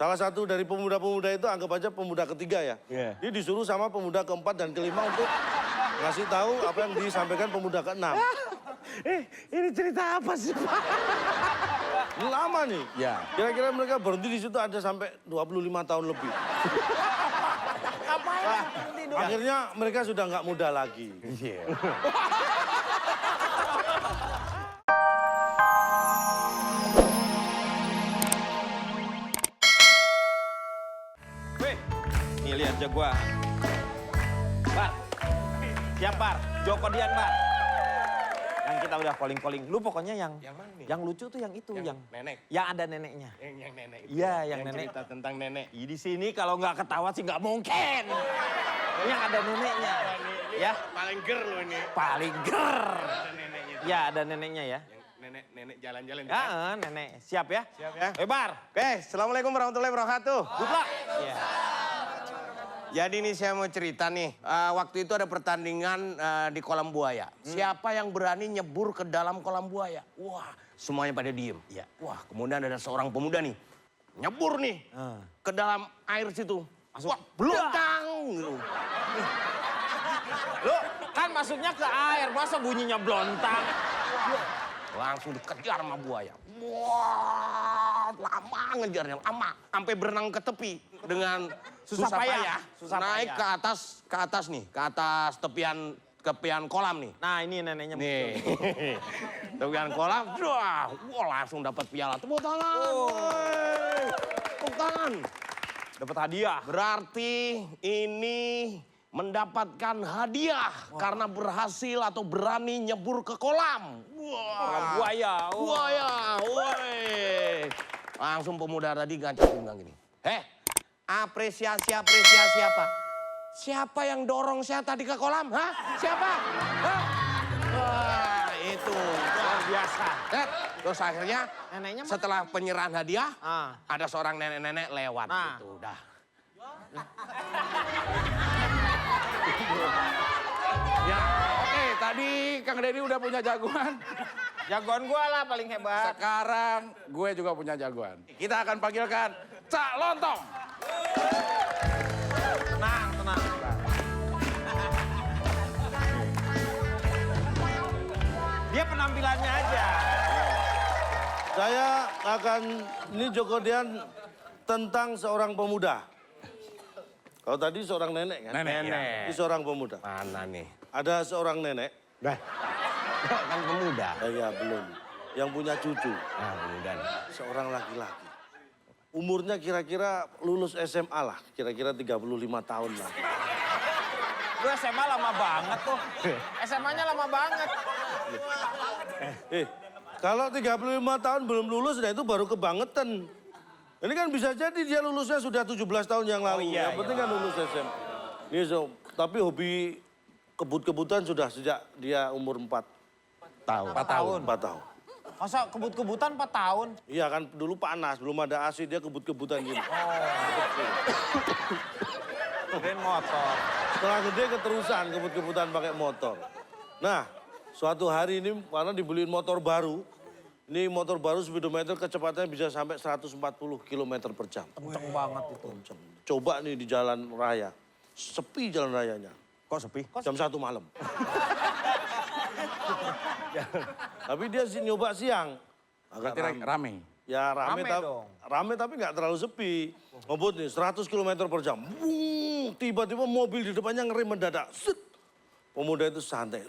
Salah satu dari pemuda-pemuda itu anggap aja pemuda ketiga ya. Iya. Dia disuruh sama pemuda keempat dan kelima untuk ngasih tahu apa yang disampaikan pemuda keenam. Ini cerita apa sih, Pak? Ini lama nih. Ya. Kira-kira mereka berhenti di situ ada sampai 25 tahun lebih. Akhirnya mereka sudah nggak muda lagi. Iya. Wih, nih lihat jagoan. Bar, siap Bar, Joko Dian Bar. Yang kita udah calling-calling. Lu pokoknya yang mana nih? yang lucu tuh yang itu, yang nenek. yang ada neneknya. Yang nenek. Iya, yang nenek. Cerita tentang nenek. Ih, di sini kalau nggak ketawa sih nggak mungkin. Yang ada neneknya. Ya, Paling ger lo ini. paling ger. Ada neneknya. Ya, ada neneknya ya. Nenek jalan-jalan. Ya, nenek. Siap ya? Siap ya. Bar. Oke, assalamualaikum warahmatullahi wabarakatuh. Good luck. Iya. Jadi ini saya mau cerita nih, waktu itu ada pertandingan di kolam buaya. Siapa yang berani nyebur ke dalam kolam buaya? Wah, semuanya pada diem. Iya. Wah, kemudian ada seorang pemuda nih, nyebur nih ke dalam air situ. Masuk. Wah, belakang gitu. Lu kan masuknya ke air, masa bunyinya blontang? Langsung dikejar sama buaya. Wah, lama ngejarnya, lama. Sampai berenang ke tepi dengan susah payah. Susah Naik payah. ke atas nih, ke atas tepian kolam nih. Nah, ini neneknya Nih, tepian kolam, wah, langsung dapat piala. Tepuk tangan, woi. Tepuk tangan. dapat hadiah. Berarti ini mendapatkan hadiah karena berhasil atau berani nyebur ke kolam. Kolam buaya. Buaya, woi. Langsung pemuda tadi gancang bilang gini. Apresiasi apa? Siapa yang dorong saya tadi ke kolam? Hah? Siapa? Hah? Wah, itu. Luar biasa. Terus akhirnya Neneknya mana? setelah penyerahan hadiah, Ah. ada seorang nenek-nenek lewat Nah. gitu. Udah. Ya, oke, tadi Kang Deddy udah punya jagoan. Jagoan gua lah paling hebat. Sekarang gue juga punya jagoan. Kita akan panggilkan Cak Lontong. Tenang. Dia penampilannya aja. Saya akan, ini Joko Dian tentang seorang pemuda. Kalau tadi seorang nenek kan? Nenek. Ini seorang pemuda. Mana nih? Ada seorang nenek, Kan pemuda. ya belum, yang punya cucu, Nah, pemuda nih. seorang laki-laki. Umurnya kira-kira lulus SMA lah, kira-kira 35 tahun lah. Gue SMA lama banget tuh. SMA-nya lama banget. Kalau 35 tahun belum lulus, nah itu baru kebangetan. Ini kan bisa jadi dia lulusnya sudah 17 tahun yang lalu. iya, Yang penting kan lulus SMA. Ini tapi hobi kebut-kebutan sudah sejak dia umur 4 tahun. 4 tahun. 4 tahun. Masa kebut-kebutan 4 tahun? Iya kan dulu panas, belum ada AC, dia kebut-kebutan gini. Keren motor. Setelah gede keterusan kebut-kebutan pakai motor. Nah, suatu hari ini karena dibeliin motor baru. Ini motor baru speedometer kecepatannya bisa sampai 140 km per jam. Kenceng banget itu. Coba nih di jalan raya. Sepi jalan rayanya. Kok sepi? Jam 1 malam. Tapi dia nyoba siang. Agak rame. Ya Rame dong. rame tapi nggak terlalu sepi. Ngebut nih 100 km per jam. Wuh, tiba-tiba mobil di depannya ngerem mendadak. Set. Pemuda itu santai.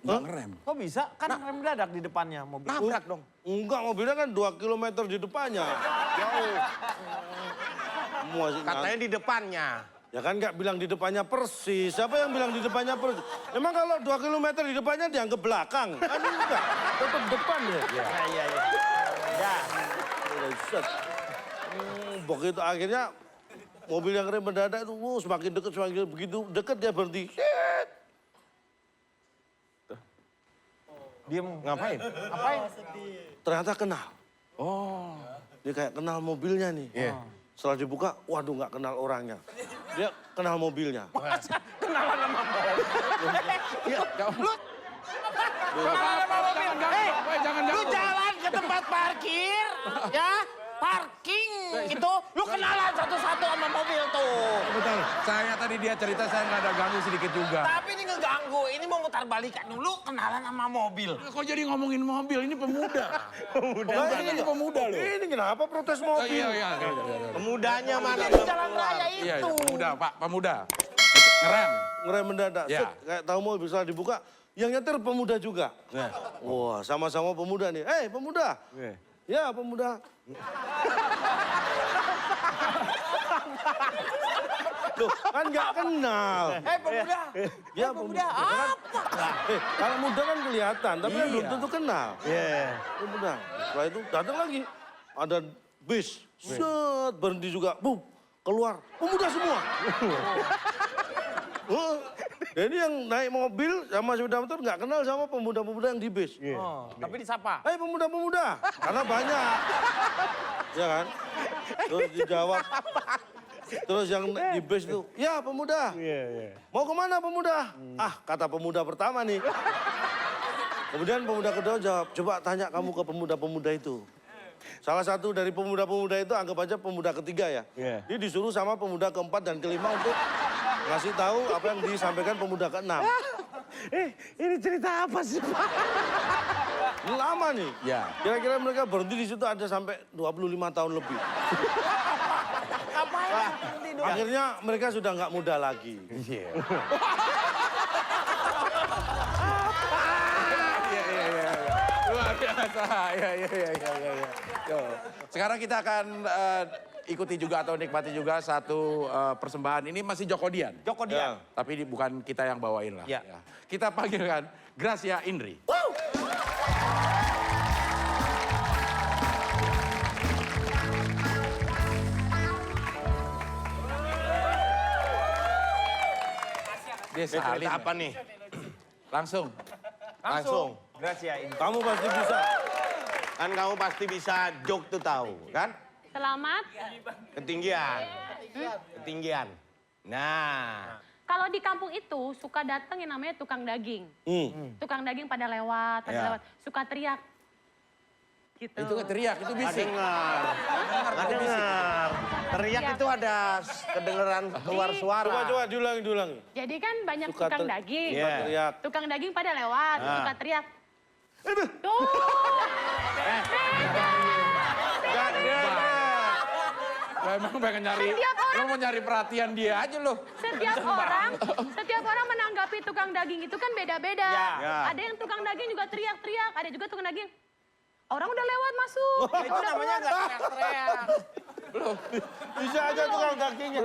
Nggak ngerem. Kok bisa? Kan rem mendadak di depannya mobil. Nabrak dong. Enggak, mobilnya kan 2 km di depannya. Jauh. Masih Katanya di depannya. Ya kan nggak bilang di depannya persis. Siapa yang bilang di depannya persis? Emang kalau 2 km di depannya dianggap belakang? Kan enggak, tetap depan ya. Iya. Ya. Set. Begitu akhirnya mobil yang rem mendadak itu semakin dekat, begitu dekat dia berhenti. Set. Diem. Ngapain? Apain? Ternyata kenal. Oh. Dia kayak kenal mobilnya nih. Iya. Setelah dibuka, waduh nggak kenal orangnya. Dia kenal mobilnya. Masa kenalan sama mobil? Iya, Lu kenalan sama mobil? Jangan, Lu jalan ke tempat parkir, ya? parking itu. Lu kenalan satu-satu sama mobil tuh. Betul. Saya tadi dia cerita saya nggak ada ganggu sedikit juga. Tapi ini ngeganggu, ini mau mutar balikan dulu kenalan sama mobil. Kok jadi ngomongin mobil? Ini pemuda. Nah, Ini pemuda loh. Ini kenapa protes Oh, mobil? iya. Pemudanya mana Iya, di jalan raya Iya, itu. pemuda, Pak, pemuda. Ngerem. Ngerem mendadak, Ya. set, kayak tahu mau bisa dibuka. Yang nyetir pemuda juga. Wah, sama-sama pemuda nih. Pemuda. Ya, pemuda. Loh, kan nggak kenal. Pemuda. Ya, pemuda. Apa? Kalau muda kan kelihatan, tapi kan belum tentu kenal. Pemuda. Setelah itu datang lagi. Ada bis. Set, berhenti juga. Bup, keluar. Pemuda semua. Jadi yang naik mobil sama sepeda motor nggak kenal sama pemuda-pemuda yang di bis. Tapi disapa. Pemuda-pemuda, karena banyak. Ya kan? Terus dijawab. Terus yang di bis itu, ya pemuda. Mau kemana pemuda? Kata pemuda pertama nih. Kemudian pemuda kedua jawab, coba tanya kamu ke pemuda-pemuda itu. Salah satu dari pemuda-pemuda itu anggap aja pemuda ketiga ya. Dia disuruh sama pemuda keempat dan kelima untuk ngasih tahu apa yang disampaikan pemuda keenam. Ini cerita apa sih, Pak? Ini lama nih. Ya. Kira-kira mereka berhenti di situ ada sampai 25 tahun lebih. Akhirnya mereka sudah nggak muda lagi. Iya. Luar biasa. Iya. Yo. Sekarang kita akan ikuti juga atau nikmati juga satu persembahan. Ini masih Joko Dian. Joko Dian. Tapi ini bukan kita yang bawain lah. Ya. Ya. Kita panggilkan Gracia Indri. Dia Cerita salin. apa nih? Langsung. Langsung. Gracia ini. Kamu pasti bisa. Kan kamu pasti bisa jok tuh tahu, kan? Selamat. Ketinggian. Ketinggian. Nah. Kalau di kampung itu suka datang yang namanya tukang daging. Tukang daging pada lewat, suka teriak. Gitu. Itu nggak teriak, itu bisik. Dengar. Nggak dengar. Teriak itu ada kedengeran keluar suara. Coba diulangi. Jadi kan banyak Suka tukang daging. Iya. Teriak. Tukang daging pada lewat, suka teriak. Tuh. Lo emang pengen nyari, Setiap orang- lo mau nyari perhatian dia aja lo. Setiap orang menanggapi tukang daging itu kan beda-beda. Ya. Ada yang tukang daging juga teriak-teriak, ada juga tukang daging. Orang udah lewat masuk. Itu udah namanya keluar. nggak teriak-teriak. Bisa aja tukang dagingnya.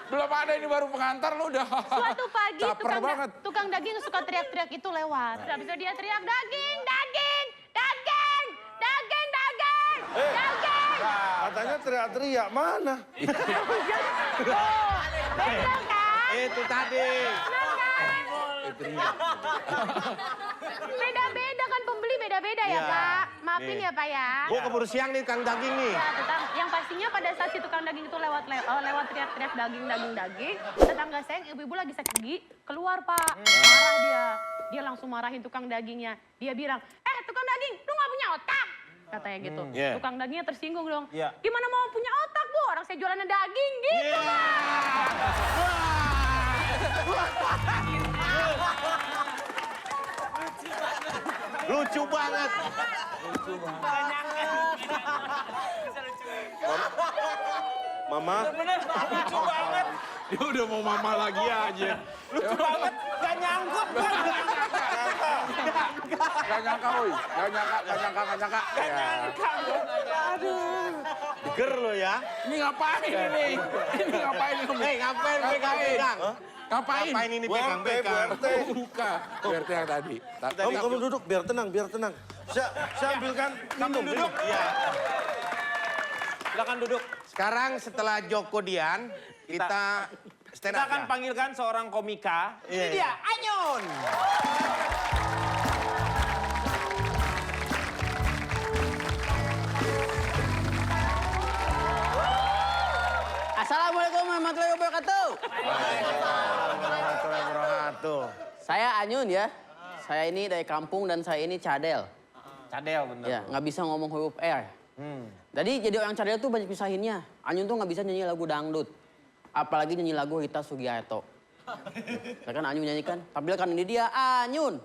Belum ada, ini baru pengantar lo udah. Suatu pagi Caper banget. tukang daging suka teriak-teriak itu lewat. Habis itu dia teriak daging, daging, daging, daging, daging, daging. Katanya teriak-teriak, mana? Oh, bener kan? Itu tadi. Beda-beda kan pembeli beda-beda ya, Ya. Pak. Maafin Nih. ya, Pak ya. Gua keburu siang nih tukang daging nih. Ya, yang pastinya pada saat si tukang daging itu lewat teriak-teriak daging, tetangga saya yang ibu-ibu lagi sakit gigi keluar, Pak. Marah dia. Dia langsung marahin tukang dagingnya. Dia bilang, tukang daging, lu nggak punya otak? Katanya gitu. Yeah. Tukang dagingnya tersinggung dong. Yeah. Gimana mau punya otak, Bu? Orang saya jualannya daging gitu, Pak. Lucu banget. Mama, Lucu banget. Dia udah mau mama lagi aja. Lucu banget. Gak nyangkut. Gak nyangka, woi. Gak nyangka. Ger lo ya. Ini ngapain ini? Ini ngapain ini? Ngapain pegang-pegang? Ngapain? Ngapain ini Bu pegang-pegang? RT. Buka. BRT yang tadi. Kamu duduk, biar tenang. Saya ambilkan minum. Duduk. Iya. Silakan duduk. Sekarang setelah Joko Dian, kita stand Kita up akan ya. panggilkan seorang komika. Ini Iya. dia, Anyun. Assalamualaikum warahmatullahi wabarakatuh. Warahmatullahi wabarakatuh. Saya Anyun ya. Saya ini dari kampung dan saya ini cadel. Cadel bener. Ya, nggak bisa ngomong huruf R. Jadi orang cadel tuh banyak pisahinnya. Anyun tuh nggak bisa nyanyi lagu dangdut. Apalagi nyanyi lagu Rita Sugiarto. Ya kan Anyun nyanyikan. Tampilkan ini dia Anyun.